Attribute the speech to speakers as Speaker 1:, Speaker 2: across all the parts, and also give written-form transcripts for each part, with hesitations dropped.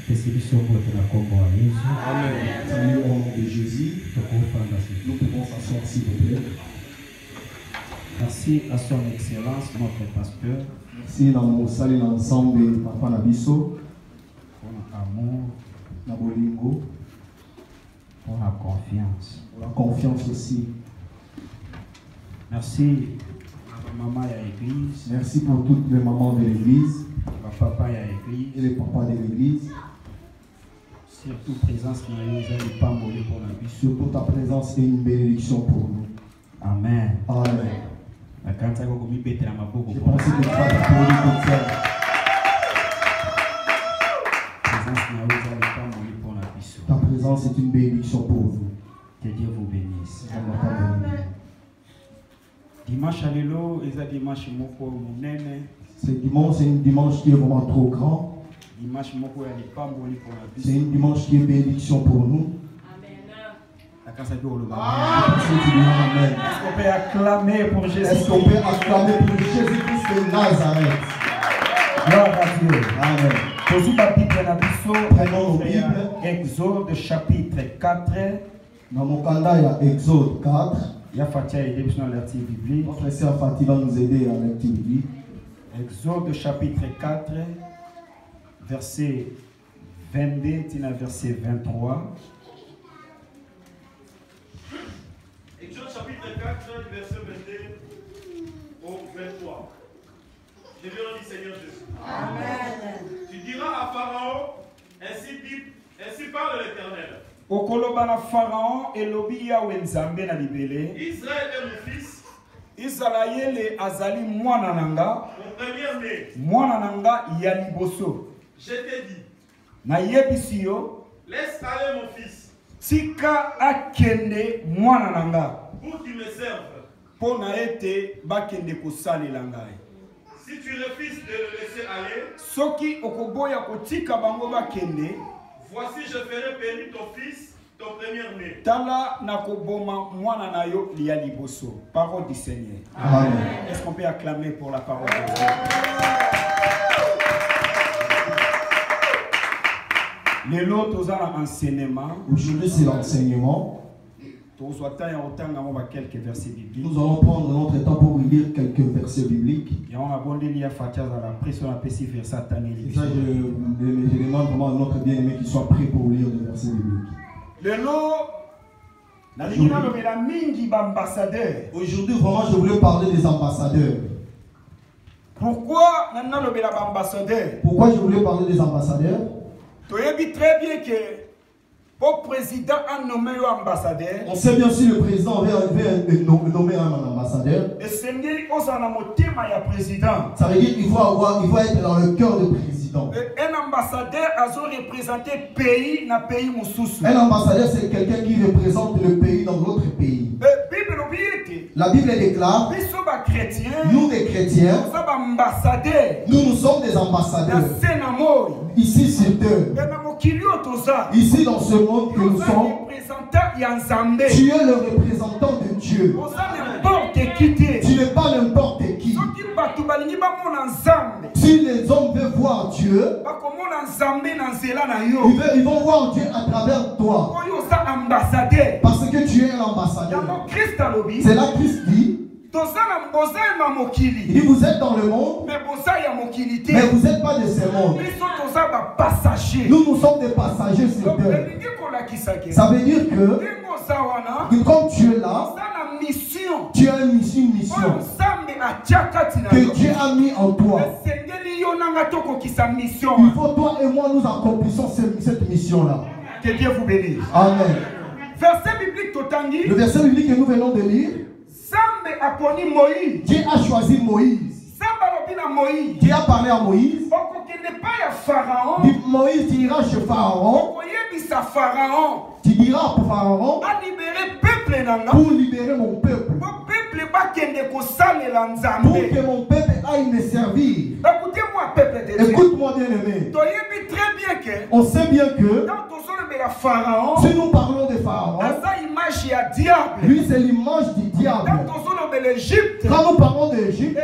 Speaker 1: Amen. Salut au nom de Jésus. Nous pouvons s'asseoir s'il vous plaît.
Speaker 2: Merci à son excellence, notre pasteur.
Speaker 1: Merci dans mon salut ensemble, Papa Nabiso.
Speaker 2: Pour l'amour,
Speaker 1: Nabolingo.
Speaker 2: pour la confiance.
Speaker 1: Pour la confiance aussi.
Speaker 2: Merci à la maman et à l'église.
Speaker 1: Merci pour toutes les mamans de l'église.
Speaker 2: Le papa et à l'église.
Speaker 1: Et les papas de l'église.
Speaker 2: Surtout présence qui nous a pas mourir pour la vie.
Speaker 1: Surtout ta présence est une bénédiction pour nous.
Speaker 2: Amen.
Speaker 1: Amen.
Speaker 2: Je pense que tu vas
Speaker 1: t'applaudir comme ça. Ta présence est une bénédiction pour vous.
Speaker 2: Que Dieu vous bénisse.
Speaker 1: Amen.
Speaker 2: Dimanche à l'élo, et ça dimanche moko munene.
Speaker 1: Ce dimanche, c'est une dimanche qui est vraiment trop grand.
Speaker 2: Dimanche moko ya lipamboli pour la vie.
Speaker 1: C'est une dimanche qui est bénédiction pour nous.
Speaker 2: Est-ce qu'on peut acclamer pour Jésus?
Speaker 1: Est-ce qu'on peut acclamer pour Jésus-Christ de Nazareth?
Speaker 2: Gloire à Dieu.
Speaker 1: Amen.
Speaker 2: Prenons nos Bibles. Exode chapitre 4.
Speaker 1: Dans mon candidat, il y a Exode 4.
Speaker 2: Il y a Fatia et Débs dans l'article biblique.
Speaker 1: Notre sœur Fatih va nous aider à l'article biblique.
Speaker 2: Exode chapitre 4, verset 22, verset 23.
Speaker 3: Exode chapitre 4, verset 22 au 23. Je vais dire Seigneur Jésus. Amen. Tu diras à Pharaon, ainsi parle l'Éternel.
Speaker 2: Okolobana Pharaon elobi yawe nzambe na libele.
Speaker 3: Israël est mon fils.
Speaker 2: Israël azali mwana nanga.
Speaker 3: Mon premier-né.
Speaker 2: Mwana nanga ya liboso.
Speaker 3: Je t'ai dit.
Speaker 2: Na yebisi yo.
Speaker 3: Laisse aller mon fils.
Speaker 2: Tika akende mwana nanga.
Speaker 3: Pour qu'il me serve.
Speaker 2: Pona ete bakende kosalela ngai.
Speaker 3: Si tu refuses de le laisser aller.
Speaker 2: Soki okoboya kotika bango bakende.
Speaker 3: Voici, je ferai périr ton fils, ton premier-né.
Speaker 2: Tala nakoboma mwana na yo liya liboso. Parole du Seigneur.
Speaker 1: Amen.
Speaker 2: Est-ce qu'on peut acclamer pour la parole de Dieu? Les lots aux enseignements.
Speaker 1: Aujourd'hui, c'est l'enseignement.
Speaker 2: Nous allons quelques versets bibliques.
Speaker 1: Nous allons prendre notre temps pour lire quelques versets bibliques.
Speaker 2: Et on a abondé l'IA Fatia à la pression à PC verset tanné.
Speaker 1: Et ça, je demande vraiment à notre bien-aimé qu'il soit prêt pour lire les versets bibliques.
Speaker 2: Le lot,
Speaker 1: aujourd'hui, vraiment, je voulais parler des ambassadeurs.
Speaker 2: Pourquoi
Speaker 1: je voulais parler des ambassadeurs?
Speaker 2: Tu sais très bien que le président a nommé un ambassadeur.
Speaker 1: On sait bien si le président avait nommé un ambassadeur.
Speaker 2: Et c'est président.
Speaker 1: Ça veut dire qu'il faut être dans le cœur du président.
Speaker 2: Un ambassadeur a représenté pays dans pays moussous.
Speaker 1: Un ambassadeur, c'est quelqu'un qui représente le pays dans l'autre pays. La Bible déclare, nous les chrétiens, nous sommes des ambassadeurs. Ici sur terre. Ici dans ce monde que nous sommes, tu es le représentant de Dieu. Tu n'es pas n'importe qui. Si les hommes veulent voir Dieu, ils vont voir Dieu à travers toi. Parce que tu es un ambassadeur. C'est là Christ dit. Il dit vous êtes dans le monde, mais vous n'êtes pas de ce monde. Nous sommes des passagers sur terre. Ça veut dire que comme tu es là, tu as une mission que Dieu a mis en toi. Il faut toi et moi nous accomplissons cette mission-là.
Speaker 2: Que Dieu vous bénisse.
Speaker 1: Amen.
Speaker 2: Le
Speaker 1: verset biblique que nous venons de lire. Dieu a choisi Moïse. Dieu a parlé à Moïse. Dit, Moïse, tu iras chez Pharaon. Tu diras pour Pharaon pour libérer mon peuple. Pour que mon peuple aille me servir. Écoute-moi bien aimé. On sait bien que si nous parlons de Pharaon, lui c'est l'image du diable. Quand nous parlons de l'Égypte,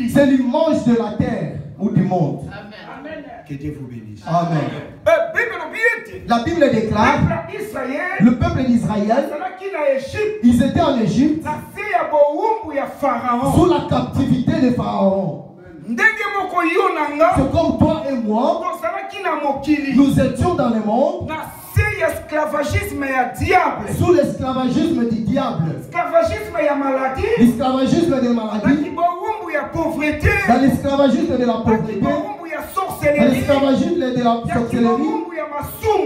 Speaker 1: c'est l'image de la terre ou du monde.
Speaker 2: Que Dieu vous bénisse.
Speaker 1: Amen. La Bible déclare, le peuple d'Israël, ils étaient en Égypte sous la captivité de Pharaon. C'est comme toi et moi, nous étions dans le monde sous l'esclavagisme du diable, l'esclavagisme des maladies, dans l'esclavagisme de la pauvreté, dans l'esclavagisme de la sorcellerie,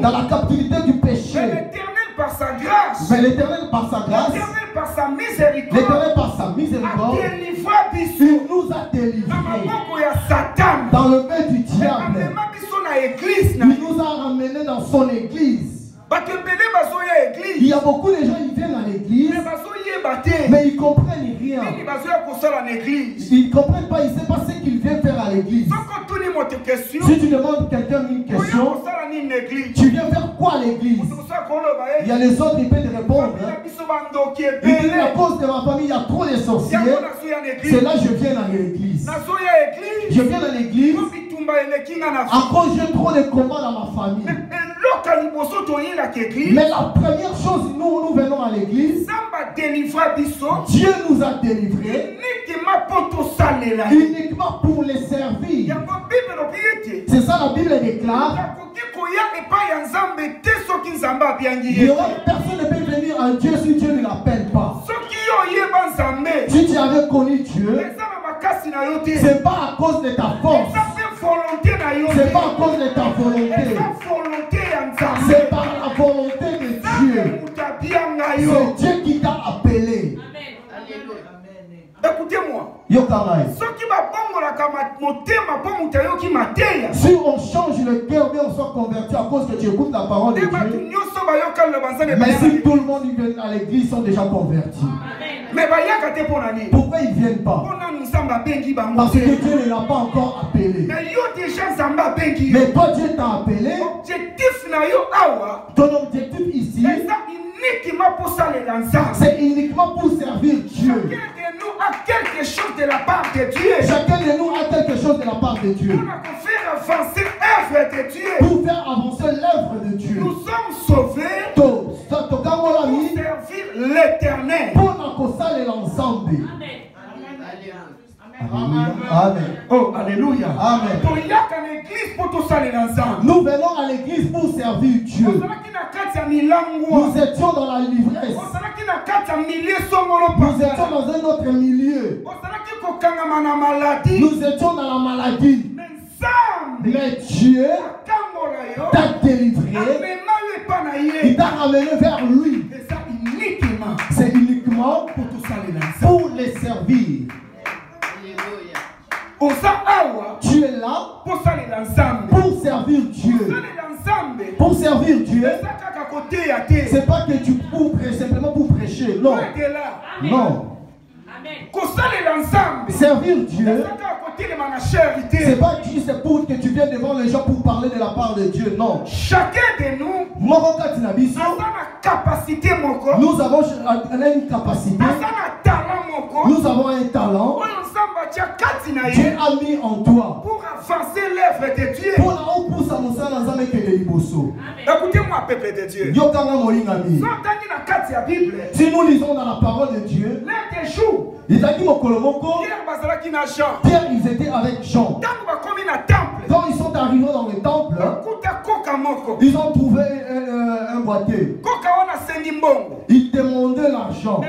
Speaker 1: dans la captivité du péché. Mais l'Éternel par sa grâce, l'Éternel par sa miséricorde, il nous a délivrés dans le main du diable. Il nous a ramenés dans son église. Il y a beaucoup de gens qui viennent à l'église, mais ils ne comprennent rien. Ils ne comprennent pas, ils ne savent pas ce qu'ils viennent faire à l'église. Si tu demandes quelqu'un une question, tu viens faire quoi à l'église? Il y a les autres qui peuvent te répondre. Il dit, à cause de ma famille, il y a trop de sorciers. C'est là que je viens à l'église. Je viens à l'église à cause j'ai trop de combats dans ma famille. Mais la première chose, nous venons à l'église, Dieu nous a délivrés uniquement pour les servir. C'est ça la Bible déclare. Personne ne peut venir à Dieu si Dieu ne l'appelle pas. Si tu avais connu Dieu, c'est pas à cause de ta force, c'est pas à cause de ta volonté, c'est par la volonté de Dieu. C'est Dieu qui t'a appelé.
Speaker 2: Écoutez-moi.
Speaker 1: Si on change le cœur, mais on soit converti à cause que tu écoutes la parole de Dieu. Mais si tout le monde vient à l'église, ils sont déjà convertis. Pourquoi ils ne viennent pas? Parce que Dieu ne l'a pas encore appelé. Mais toi, Dieu t'a appelé. Ton objectif ici, c'est uniquement pour servir Dieu.
Speaker 2: Quelque chose de la part de Dieu.
Speaker 1: Chacun de nous a quelque chose de la part de Dieu.
Speaker 2: Pour faire avancer l'œuvre de Dieu.
Speaker 1: Pour faire avancer l'œuvre de Dieu.
Speaker 2: Nous sommes sauvés pour servir l'Éternel.
Speaker 1: Pour nous l'ensemble.
Speaker 2: Amen.
Speaker 1: Amen.
Speaker 2: Oh, alléluia.
Speaker 1: Amen. Nous venons à l'église pour servir Dieu. Nous étions dans la livresse. Nous étions dans un autre milieu. Nous étions dans la maladie. Mais Dieu t'a délivré. Il t'a ramené vers lui. C'est uniquement pour les servir. Tu es là pour servir Dieu. Pour servir Dieu, c'est pas que tu cours simplement pour prêcher. Non. Non. Servir Dieu, c'est pas juste pour que tu viennes devant les gens pour parler de la part de Dieu. Non.
Speaker 2: Chacun de nous,
Speaker 1: nous avons une capacité. Nous avons un talent. Dieu a mis en toi
Speaker 2: pour avancer l'œuvre de Dieu. Écoutez-moi, peuple de Dieu.
Speaker 1: Si nous lisons dans la parole de Dieu, Pierre, ils étaient avec Jean. Quand ils sont arrivés dans le temple, ils ont trouvé un boîtier. Ils demandaient l'argent.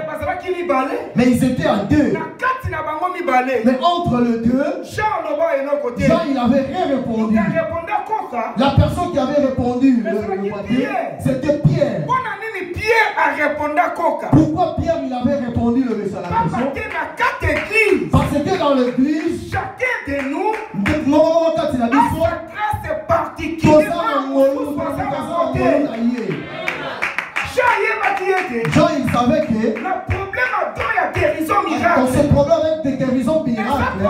Speaker 1: Mais ils étaient à deux. Mais entre les deux, Jean il avait rien répondu. La personne qui avait répondu le boîtier, c'était Pierre. Pourquoi Pierre il avait répondu le message à la question? Parce que dans l'église,
Speaker 2: chacun de nous
Speaker 1: a
Speaker 2: sa grâce particulière.
Speaker 1: Jean il savait que
Speaker 2: le problème a guérison miracle.
Speaker 1: Dans ce problème avec des guérisons miracles,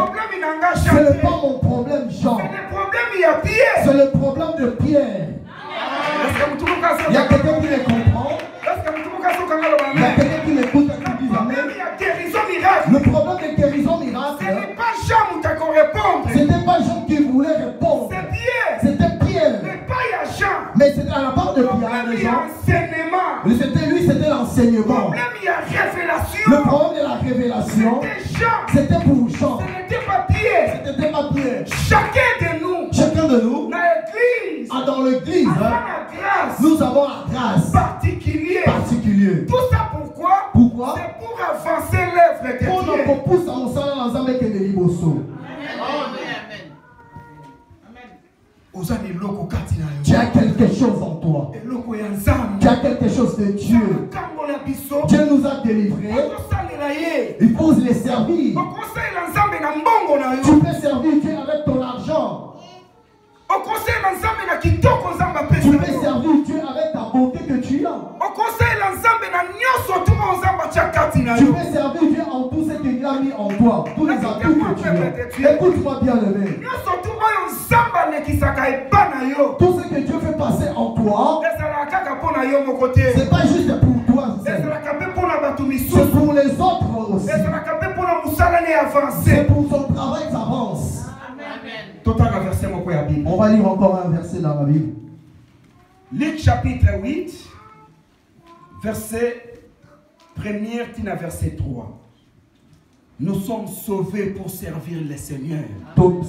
Speaker 1: ce n'est pas mon problème Jean. C'est le problème de Pierre. Il y a quelqu'un qui les comprend. Il y a quelqu'un qui m'écoute et qui dit amen. Le problème de guérison miracle,
Speaker 2: ce n'est pas Jean qui
Speaker 1: enseignement. Le problème de la révélation, c'était pour Jean. Ce n'était pas Pierre. Chacun de nous, dans l'église, nous avons la grâce particulière.
Speaker 2: Tout ça pourquoi? C'est pour avancer l'œuvre de Dieu.
Speaker 1: Tu as quelque chose en toi. Tu as quelque chose de Dieu. Dieu nous a délivrés. Il faut les servir. Tu peux servir Dieu avec ton argent. Tu peux servir Dieu avec ta beauté que tu as. Tu peux servir Dieu en tout ce qu'il a mis en toi. Tous les atouts que tu as. Écoute-moi bien, aimé. Tout ce que Dieu fait passer en toi, c'est pas juste pour toi. C'est pour les autres aussi. C'est pour ton travail qui avance. On va lire encore un verset dans la Bible.
Speaker 2: Luc chapitre 8, verset 1er, verset 3. Nous sommes sauvés pour servir le Seigneur.
Speaker 1: Nous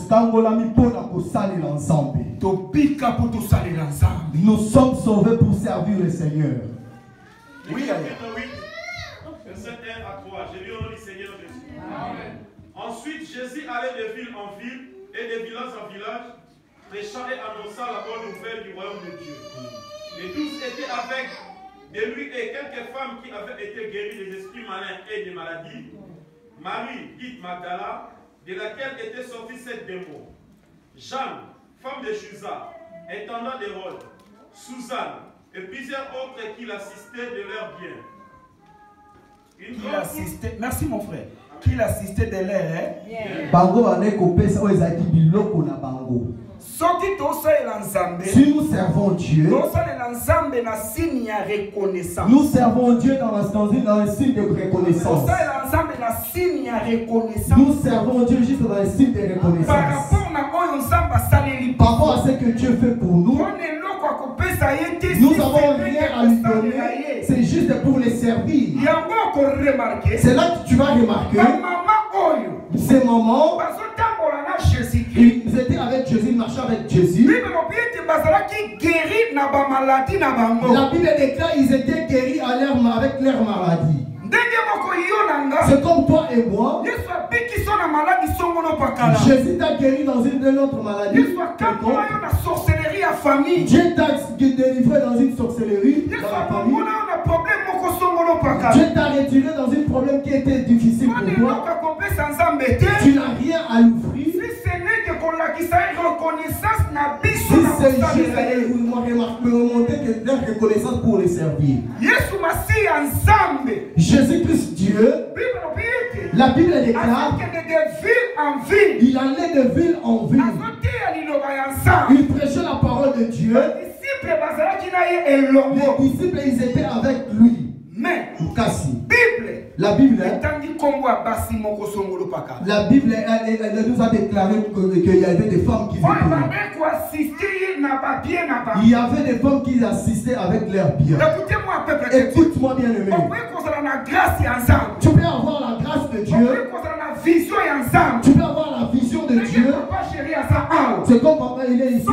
Speaker 1: sommes sauvés pour servir le Seigneur.
Speaker 3: Oui, chapitre 8, verset 1 à 3. J'ai lu au nom du Seigneur Jésus. Amen. Ensuite, Jésus allait de ville en ville et de village en village, prêchant et annonçant la bonne nouvelle du royaume de Dieu. Les 12 étaient avec de lui et quelques femmes qui avaient été guéries des esprits malins et des maladies. Marie, dite Magdala, de laquelle étaient sortis 7 démons. Jeanne, femme de Chuza, intendant d'Hérode. Suzanne et plusieurs autres qui l'assistaient de leurs biens.
Speaker 2: Merci mon frère. Qui l'assistait de l'air.
Speaker 1: Si nous servons Dieu, nous servons Dieu dans un signe de reconnaissance. Nous servons Dieu juste dans un signe de reconnaissance. Par rapport à ce que Dieu fait pour nous, nous n'avons rien à lui donner. C'est juste pour les servir. C'est là que tu vas remarquer. Ces moments, ils étaient avec Jésus, ils marchaient avec Jésus. La Bible déclare qu'ils étaient guéris avec leur maladie. C'est comme toi et moi. Jésus t'a guéri dans une autre maladie. Dieu t'a délivré dans une sorcellerie dans la famille. Dieu t'a retiré dans un problème qui était difficile pour toi. Tu n'as rien à l'offrir. Si c'est juste remonter que leur reconnaissance pour les servir. Jésus-Christ Dieu, la Bible déclare, il allait de ville en ville. Il prêchait la parole de Dieu. Les disciples, ils étaient avec lui.
Speaker 2: Mais
Speaker 1: la Bible, elle nous a déclaré qu'il y avait des femmes qui il y avait des femmes qui assistaient avec leurs biens. Écoute-moi bien aimé. Tu peux avoir la grâce de Dieu. Tu peux avoir la vision de Dieu. C'est comme papa il est ici.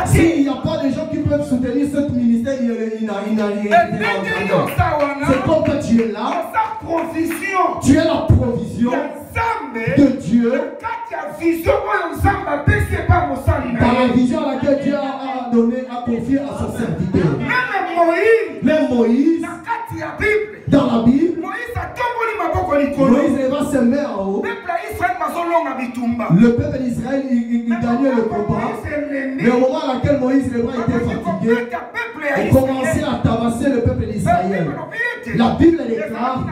Speaker 1: S'il n'y a pas de gens qui peuvent soutenir ce ministère, il n'a rien. C'est comme que tu es là. Tu es la provision de Dieu. Par la vision à laquelle Dieu a donné, a confié à son serviteur. Même Moïse, dans la Bible, Moïse leva ses mains en haut. Le peuple d'Israël, il gagnait le combat. Mais au moment à laquelle Moïse les bras étaient fatigués, il commençait à tabasser le peuple d'Israël. La Bible déclare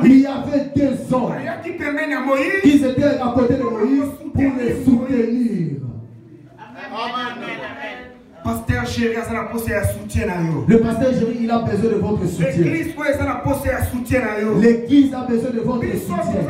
Speaker 1: qu'il y avait 2 hommes qui étaient à côté de Moïse pour les soutenir.
Speaker 2: Pasteur Chéri,
Speaker 1: le pasteur Chéri, il a besoin de votre soutien. L'église a besoin de votre soutien.